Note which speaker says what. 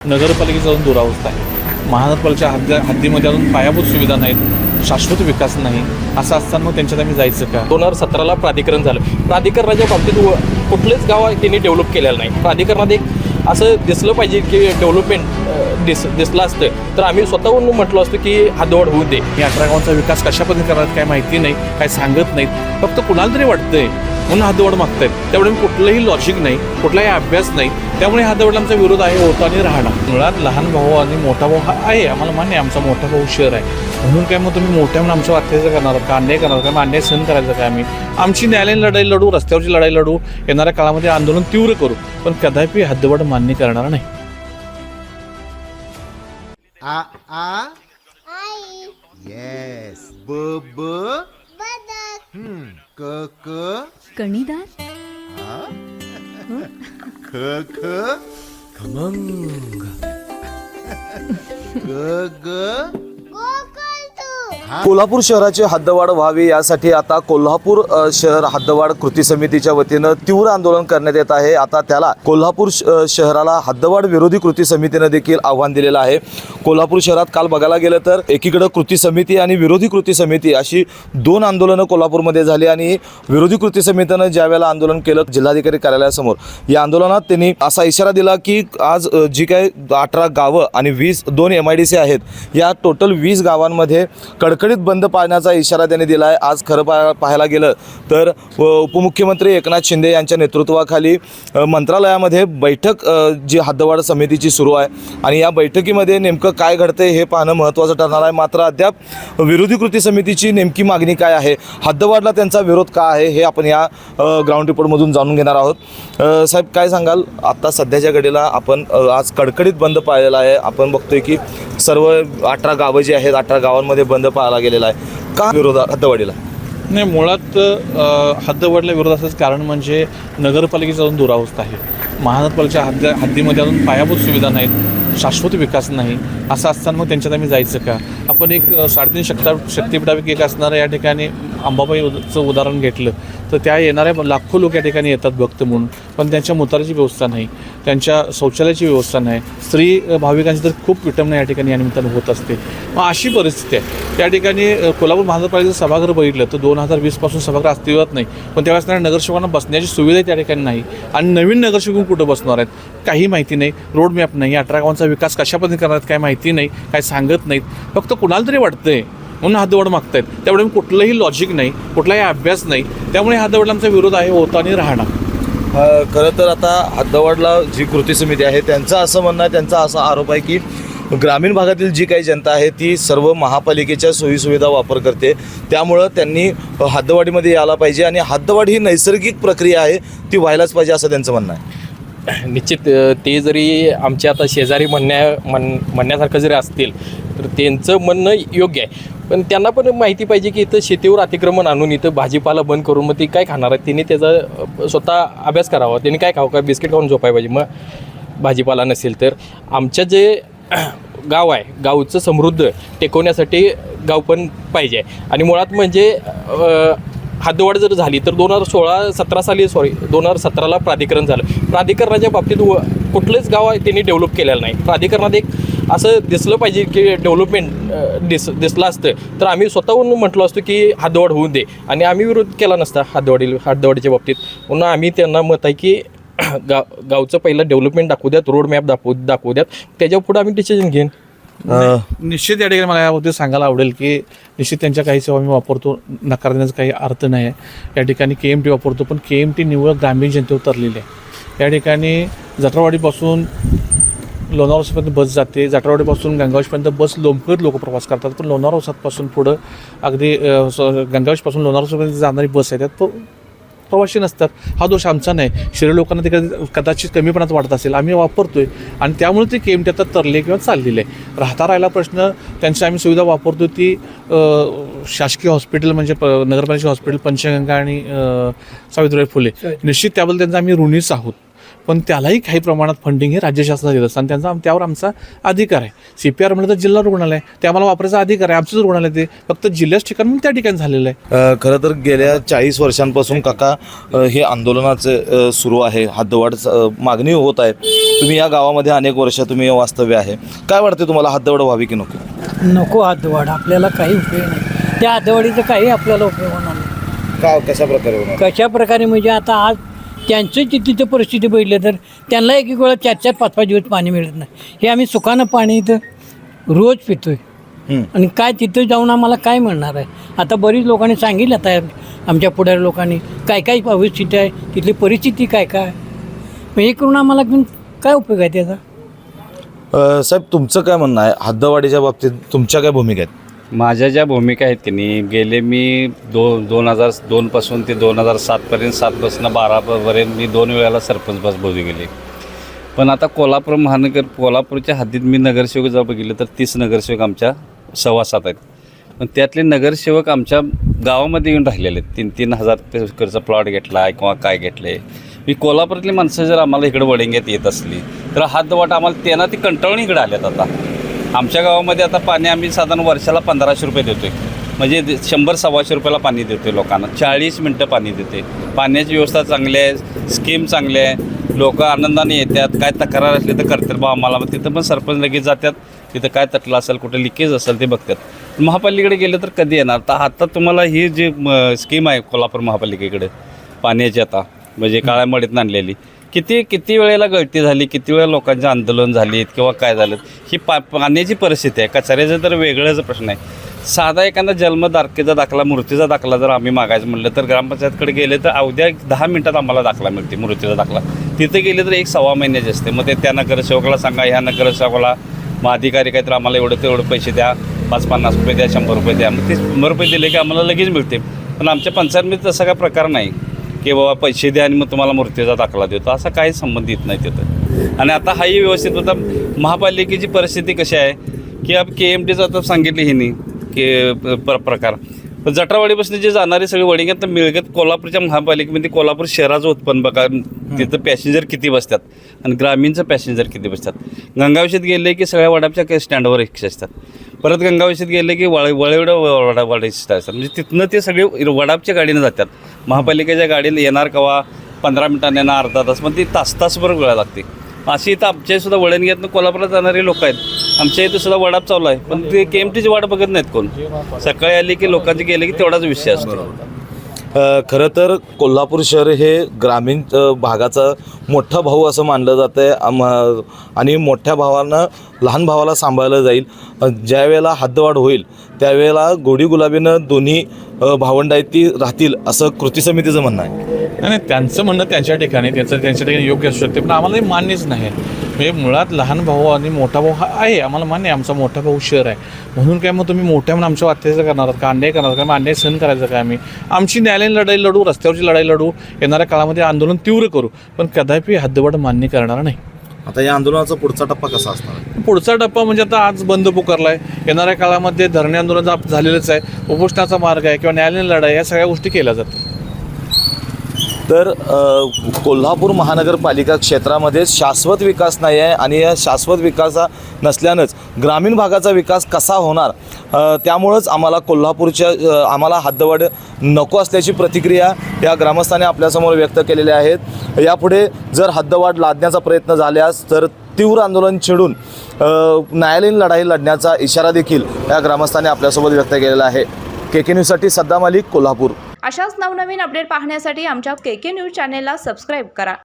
Speaker 1: नगरपालिकेचा अजून दुरावस्था आहे. महानगरपालिकेच्या हद्दीमध्ये अजून पायाभूत सुविधा नाहीत, शाश्वत विकास नाही. असं असताना मग त्यांच्यात आम्ही जायचं का?
Speaker 2: 2017ला प्राधिकरण झालं. प्राधिकरणाच्या बाबतीत कुठलेच गाव त्यांनी डेव्हलप केलेलं नाही. प्राधिकरणात एक असं दिसलं पाहिजे की डेव्हलपमेंट दिसलं असतं तर आम्ही स्वतःहून म्हटलं असतं की हद्दवाढ होऊ दे.
Speaker 1: या 18 गावांचा विकास कशा पद्धतीने करणार काय माहिती नाही, काय सांगत नाहीत. फक्त कुणाला तरी वाटतंय म्हणून हद्दवाढ मागतायत. त्यामुळे कुठलंही लॉजिक नाही, कुठलाही अभ्यास नाही. त्यामुळे हद्दवाढीला आमचा विरोध आहे, होता आणि राहणार. मुळात लहान भाऊ आणि मोठा भाऊ हा आहे, आम्हाला मान्य आहे. आमचा मोठा भाऊ शहर आहे म्हणून काय मग तुम्ही मोठ्या म्हणून आमचं अत्याचार करणार का, अन्याय करणार का, मग अन्याय सहन करायचं काय? आम्ही आमची न्यायालयीन लढाई लढू, रस्त्यावरची लढाई लढू, येणाऱ्या काळामध्ये आंदोलन तीव्र करू, पण कदापि हद्दवाढ मान्य करणार नाही.
Speaker 3: आ आ आई येस ब ब बदक क क
Speaker 4: कणीदार
Speaker 3: ख ख खमंग ग ग
Speaker 5: कोल्हापूर शहराची हद्दवाढ व्हावी यासाठी आता कोल्हापूर शहर हद्दवाढ कृती समितीच्या वतीनं तीव्र आंदोलन करण्यात येत आहे. आता त्याला कोल्हापूर शहराला हद्दवाढ विरोधी कृती समितीनं देखील आव्हान दिलेलं आहे. कोल्हापूर शहरात काल बघायला गेलं तर एकीकडे कृती समिती आणि विरोधी कृती समिती अशी दोन आंदोलनं कोल्हापूरमध्ये झाली आणि विरोधी कृती समितीनं ज्या वेळेला आंदोलन केलं जिल्हाधिकारी कार्यालयासमोर, या आंदोलनात त्यांनी असा इशारा दिला की आज जी काही 18 गावं आणि 2 MIDC आहेत, या टोटल 20 गावांमध्ये कडकडीत बंद पाळण्याचा इशारा त्यांनी दिला आहे. आज खरं पाहायला गेलं तर उपमुख्यमंत्री एकनाथ शिंदे यांच्या नेतृत्वाखाली मंत्रालयामध्ये बैठक जी हद्दवाढ समितीची सुरू आहे आणि या बैठकीमध्ये नेमकं काय घडतंय हे पाहणं महत्त्वाचं ठरणार आहे. मात्र अद्याप विरोधी कृती समितीची नेमकी मागणी काय आहे, हद्दवाढला त्यांचा विरोध का आहे, हे आपण या ग्राउंड रिपोर्टमधून जाणून घेणार आहोत. साहेब काय सांगाल, आत्ता सध्याच्या घडीला आपण आज कडकडीत बंद पाळलेला आहे. आपण बघतोय की सर्व 18 गावं जी आहेत 18 गावांमध्ये बंद पाळला गेलेला आहे. का विरोध हद्दवाढीला?
Speaker 1: नाही, मुळात हद्दवाढीला विरोध असायचं कारण म्हणजे नगरपालिकेचा अजून दुरावस्था आहे. महानगरपालिकेच्या हद्दीमध्ये अजून पायाभूत सुविधा नाहीत, शाश्वत विकास नाही. असं असताना मग त्यांच्यात आम्ही जायचं का? आपण एक 3.5 शक्तिपीठापैकी एक असणारं या ठिकाणी अंबाबाईचं उदाहरण घेतलं तर त्या येणाऱ्या लाखो लोक या ठिकाणी येतात भक्त म्हणून, पण त्यांच्या मुताराची व्यवस्था नाही, त्यांच्या शौचालयाची व्यवस्था नाही. स्त्री भाविकांची तर खूप विटंबना या ठिकाणी या निमित्तानं होत असते. मग अशी परिस्थिती आहे. त्या ठिकाणी कोल्हापूर महानगरपालिकेचं सभागृह बघितलं तर 2020पासून सभागृह अस्तित्वात नाही, पण त्यावेळेस नगरसेवकांना बसण्याची सुविधा त्या ठिकाणी नाही आणि नवीन नगरसेवक कुठं बसणार आहेत काही माहिती नाही. रोड मॅप नाही, 18 गावांचा विकास कशा पद्धतीने करणार काय माहिती नाही, काय सांगत नाहीत. फक्त कुणाला तरी वाटतंय म्हणून हद्दवाढ मागतायत. त्यामुळे कुठलंही लॉजिक नाही, कुठलाही अभ्यास नाही. त्यामुळे हद्दवाढीला आमचा विरोध आहे, होता आणि राहणार.
Speaker 5: खरं तर आता हद्दवाढला जी कृती समिती आहे त्यांचं असं म्हणणं आहे, त्यांचा असा आरोप आहे की ग्रामीण भागातील जी काही जनता आहे ती सर्व महापालिकेच्या सोयीसुविधा वापर करते, त्यामुळं त्यांनी हद्दवाढीमध्ये यायला पाहिजे आणि हद्दवाढ ही नैसर्गिक प्रक्रिया आहे, ती व्हायलाच पाहिजे असं त्यांचं म्हणणं आहे.
Speaker 2: निश्चित ते जरी आमच्या आता शेजारी म्हणण्यासारखं जरी असतील तर त्यांचं म्हणणं योग्य आहे, पण त्यांना पण माहिती पाहिजे की इथं शेतीवर अतिक्रमण आणून इथं भाजीपाला बंद करून मग ती काय खाणार आहे. त्यांनी त्याचा स्वतः अभ्यास करावा. त्यांनी काय खावं, काय बिस्किट खाऊन झोपाय पाहिजे मग भाजीपाला नसेल तर. आमच्या जे गाव आहे गावचं समृद्ध टेकवण्यासाठी गाव पण पाहिजे आणि मुळात म्हणजे हद्दवाढ जर झाली तर 2017ला प्राधिकरण झालं. प्राधिकरणाच्या बाबतीत कुठलेच गाव त्यांनी डेव्हलप केलेलं नाही. प्राधिकरणात एक असं दिसलं पाहिजे की डेव्हलपमेंट दिसलं असतं तर आम्ही स्वतःहून म्हटलं असतं की हद्दवाढ होऊ दे आणि आम्ही विरोध केला नसता हद्दवाढीच्या बाबतीत. म्हणून आम्ही त्यांना मत आहे की गावचं पहिलं डेव्हलपमेंट दाखवू द्यात, रोड मॅप दाखवू द्यात, त्याच्या पुढे आम्ही डिसिजन घेईन.
Speaker 1: निश्चित या ठिकाणी मला याबद्दल सांगायला आवडेल की निश्चित त्यांच्या काही सेवा मी वापरतो, नकार देण्याचा काही अर्थ नाही आहे. या ठिकाणी KMT वापरतो, पण KMT निव्वळ ग्रामीण जनतेवर तरलेली आहे. या ठिकाणी जटरावाडीपासून लोणावळापर्यंत बस जाते, जटरावाडीपासून गंगावेशपर्यंत बस लोंबकत लोक प्रवास करतात, पण लोणावळापासून पुढं अगदी गंगावेशपासून लोणावळापर्यंत जाणारी बस आहे त्यात प्रवासी नसतात. हा दोष आमचा नाही, शहरी लोकांना ते कदाचित कमीपणात वाटत असेल, आम्ही वापरतोय आणि त्यामुळे ते KMT आता तरले किंवा चाललेले आहे. राहता प्रश्न त्यांची आम्ही सुविधा वापरतो ती शासकीय हॉस्पिटल म्हणजे नगरपालिका हॉस्पिटल पंचगंगा आणि सावित्रीबाई फुले, निश्चित त्याबद्दल त्यांचा आम्ही ऋणीच आहोत. पण त्यालाही काही प्रमाणात फंडिंग हे राज्य शासनाला देत असतं आणि त्यांचा त्यावर आमचा अधिकार आहे. CPR म्हणलं तर जिल्हा रुग्णालय ते आम्हाला वापरायचा अधिकार आहे. आमचंच रुग्णालय ते फक्त जिल्ह्याच ठिकाण म्हणून त्या ठिकाणी झालेलं आहे.
Speaker 5: खरं तर गेल्या 40 वर्षांपासून काका हे आंदोलनाचे सुरू आहे. हद्दवाढ मागणी होत आहे. तुम्ही या गावामध्ये अनेक वर्ष तुम्ही वास्तव्य आहे. काय वाटते तुम्हाला हद्दवाढ व्हावी की नको?
Speaker 4: नको हद्दवाढ, आपल्याला काही उपयोग नाही. त्या हद्दवाढीचा काही आपल्याला उपयोग होणार नाही.
Speaker 5: का कशा प्रकारे होणार?
Speaker 4: कशा प्रकारे म्हणजे आता आज त्यांचं तिथं परिस्थिती बघितली तर त्यांना एक वेळा 4-4, 5-5 दिवस पाणी मिळत नाही. हे आम्ही सुखानं पाणी इथं रोज पितोय आणि काय तिथं जाऊन आम्हाला काय मिळणार आहे? आता बरीच लोकांनी सांगितलं आता आमच्या पुढारी लोकांनी काय काय परिस्थिती आहे, तिथली परिस्थिती काय काय, मग हे करून आम्हाला घेऊन काय उपयोग आहे त्याचा?
Speaker 5: साहेब तुमचं काय म्हणणं आहे हद्दवाढीच्या बाबतीत? तुमच्या काय भूमिका आहेत?
Speaker 6: माझ्या ज्या भूमिका आहेत की नाही, गेले मी 2002 ते 2007पर्यंत 7 12पर्यंत मी 2 वेळाला सरपंच बस भोवली गेले. पण आता कोल्हापूरच्या हद्दीत मी नगरसेवक जर बघितलं तर 30 नगरसेवक आमच्या सहवासात आहेत. पण त्यातले नगरसेवक आमच्या गावामध्ये येऊन राहिलेले आहेत. 3-3 हजार एकरचा प्लॉट घेतला आहे किंवा काय घेतलं आहे. मी कोल्हापुरातली माणसं जर आम्हाला इकडे वडिंग्यात येत असली तर हद्दवाढ आम्हाला त्यांना ती कंटाळून इकडे आल्यात. आता आमच्या गावामध्ये आता पाणी आम्ही साधारण वर्षाला 1500 रुपये देतो आहे. म्हणजे 100-125 रुपयाला पाणी देतो आहे लोकांना. 40 मिनटं पाणी देते. पाण्याची व्यवस्था चांगली आहे, स्कीम चांगली आहे, लोक आनंदाने येतात. काय तक्रार असली तर करतात बा आम्हाला. मग तिथं पण सरपंच लगेच जातात. तिथं काय तटलं असेल, कुठं लिकेज असेल ते बघतात. महापालिकेकडे गेलं तर कधी येणार? तर आता तुम्हाला ही जी स्कीम आहे कोल्हापूर महापालिकेकडे पाण्याची आता म्हणजे काळ्या मडीत आणलेली, किती वेळेला गळती झाली, किती वेळा लोकांचे आंदोलन झालीत किंवा काय झालं, ही पाण्याची परिस्थिती आहे. कचऱ्याचं तर वेगळंच प्रश्न आहे. साधा एखादा जन्मतारखेचा दाखला, मृत्यूचा दाखला जर आम्ही मागायचं म्हटलं तर ग्रामपंचायतकडे गेले तर अवघ्या 10 मिनिटात आम्हाला दाखला मिळते, मृत्यूचा दाखला. तिथे गेले तर 1-1.25 महिन्याचे असते. मग ते त्या नगरसेवकाला सांगा, ह्या नगरसेवकाला मग अधिकारी काहीतरी आम्हाला तेवढं पैसे द्या, 50 रुपये द्या, 100 रुपये द्या. मग ते 100 रुपये दिले की आम्हाला लगेच मिळते. पण आमच्या पंचायतमध्ये तसा काय प्रकार नाही की बाबा पैसे द्या आणि मग तुम्हाला मृत्यूचा दाखला देतो, असा काही संबंध येत नाही तिथं. आणि आता हाही व्यवस्थित होता. महापालिकेची परिस्थिती कशी आहे की अब KMTचं आता सांगितलं हे नाही की प्रकार. पण जटरावाडीपासून जे जाणारे सगळे वडिंग्यात मिळगत कोल्हापूरच्या महापालिकेमध्ये कोल्हापूर शहराचं उत्पन्न बघा, तिथं पॅसेंजर किती बसतात आणि ग्रामीणचं पॅसेंजर किती बसतात. गंगावेशीत गेले की सगळ्या वडापच्या स्टँडवर रिक्षा असतात. परत गंगावेशीत गेले की वळेवडं रिक्षा असतात. म्हणजे तिथनं ते सगळे वडापच्या गाडीनं जातात. महापालिकेच्या गाडीला येणार कवा 15 मिनिटांनी येणार, अर्धा तास, पण ती तासभर वेळ लागते. अशी इथं आमच्यासुद्धा वळणग्यातनं कोल्हापुरात जाणारे लोक आहेत. आमच्या इथं सुद्धा वडाप चालू आहे, पण ते KMTची वाट बघत नाहीत कोण. सकाळी आली की लोकांचे गेले की तेवढाच विषय असतो.
Speaker 5: खरं तर कोल्हापूर शहर हे ग्रामीण भागाचा मोठा भाऊ असं मानलं जातं आहे आणि मोठ्या भावानं लहान भावाला सांभाळलं जाईल. ज्या वेळेला हद्दवाढ होईल त्यावेळेला गोडी गुलाबीनं दोन्ही भावंड आहेत ती राहतील असं कृती समितीचं म्हणणं आहे.
Speaker 1: नाही, त्यांचं म्हणणं त्यांच्या ठिकाणी योग्य असू शकते, पण आम्हाला हे मान्यच नाही. म्हणजे मुळात लहान भाऊ आणि मोठा भाऊ हा आहे, आम्हाला मान्य आहे. आमचा मोठा भाऊ शहर आहे म्हणून काय मग तुम्ही मोठ्या म्हणून आमच्यावर अत्याचार करणार आहात का, अन्याय करणार का, मग अन्याय सहन करायचं काय? आम्ही आमची न्यायालयीन लढाई लढू, रस्त्यावरची लढाई लढू, येणाऱ्या काळामध्ये आंदोलन तीव्र करू, पण कदापि हद्दवाढ मान्य करणार नाही.
Speaker 5: आता या आंदोलनाचा पुढचा टप्पा कसा असणार?
Speaker 1: पुढचा टप्पा म्हणजे आता आज बंद पुकारला आहे, येणाऱ्या काळामध्ये धरणे आंदोलन झालेलंच आहे, उपोषणाचा मार्ग आहे किंवा न्यायालयीन लढाई, या सगळ्या गोष्टी केल्या जातात.
Speaker 5: तर कोल्हापूर महानगरपालिका क्षेत्रामध्ये शाश्वत विकास नाही आहे आणि या शाश्वत विकास नसल्यानंच ग्रामीण भागाचा विकास कसा होणार, त्यामुळंच आम्हाला हद्दवाढ नको असल्याची प्रतिक्रिया या ग्रामस्थांनी आपल्यासमोर व्यक्त केलेल्या आहेत. यापुढे जर हद्दवाढ लादण्याचा प्रयत्न झाल्यास तर तीव्र आंदोलन छेडून न्यायालयीन लढाई लढण्याचा इशारा देखील या ग्रामस्थांनी आपल्यासोबत व्यक्त केलेला आहे. KK न्यूजसाठी सद्दाम मलिक, कोल्हापूर.
Speaker 7: अशाच नवनवीन अपडेट पाहण्यासाठी आमच्या KK न्यूज चॅनेलला सबस्क्राईब करा.